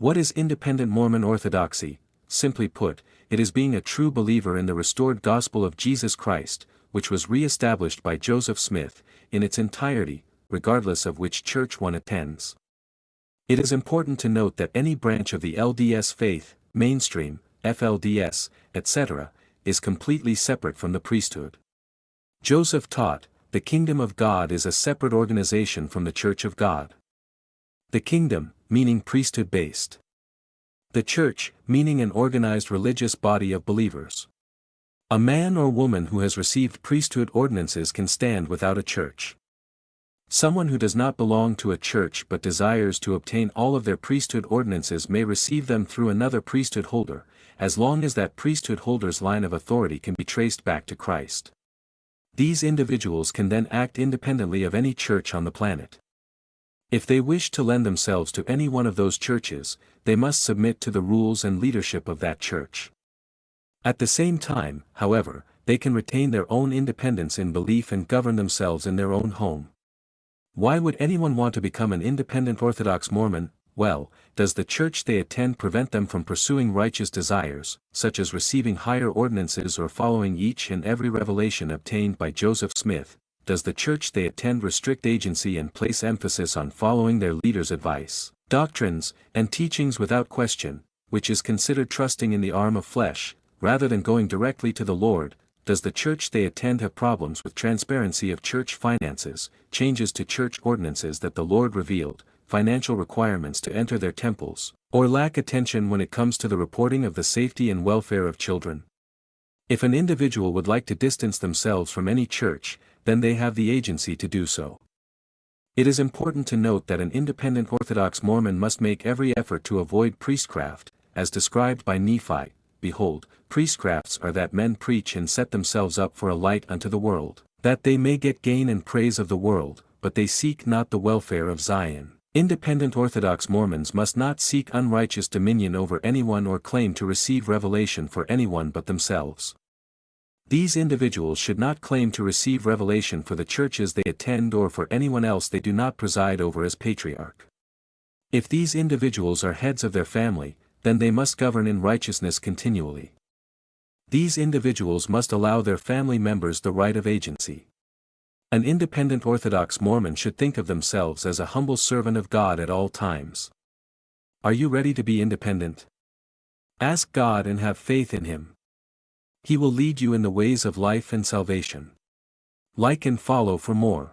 What is independent Mormon orthodoxy? Simply put, it is being a true believer in the restored gospel of Jesus Christ, which was re-established by Joseph Smith, in its entirety, regardless of which church one attends. It is important to note that any branch of the LDS faith, mainstream, FLDS, etc., is completely separate from the priesthood. Joseph taught, the kingdom of God is a separate organization from the church of God. The kingdom, meaning priesthood-based. The church, meaning an organized religious body of believers. A man or woman who has received priesthood ordinances can stand without a church. Someone who does not belong to a church but desires to obtain all of their priesthood ordinances may receive them through another priesthood holder, as long as that priesthood holder's line of authority can be traced back to Christ. These individuals can then act independently of any church on the planet. If they wish to lend themselves to any one of those churches, they must submit to the rules and leadership of that church. At the same time, however, they can retain their own independence in belief and govern themselves in their own home. Why would anyone want to become an independent Orthodox Mormon? Well, does the church they attend prevent them from pursuing righteous desires, such as receiving higher ordinances or following each and every revelation obtained by Joseph Smith? Does the church they attend restrict agency and place emphasis on following their leaders' advice, doctrines, and teachings without question, which is considered trusting in the arm of flesh, rather than going directly to the Lord? Does the church they attend have problems with transparency of church finances, changes to church ordinances that the Lord revealed, financial requirements to enter their temples, or lack attention when it comes to the reporting of the safety and welfare of children? If an individual would like to distance themselves from any church, then they have the agency to do so. It is important to note that an independent Orthodox Mormon must make every effort to avoid priestcraft, as described by Nephi. Behold, priestcrafts are that men preach and set themselves up for a light unto the world, that they may get gain and praise of the world, but they seek not the welfare of Zion. Independent Orthodox Mormons must not seek unrighteous dominion over anyone or claim to receive revelation for anyone but themselves. These individuals should not claim to receive revelation for the churches they attend or for anyone else they do not preside over as patriarch. If these individuals are heads of their family, then they must govern in righteousness continually. These individuals must allow their family members the right of agency. An independent Orthodox Mormon should think of themselves as a humble servant of God at all times. Are you ready to be independent? Ask God and have faith in Him. He will lead you in the ways of life and salvation. Like and follow for more.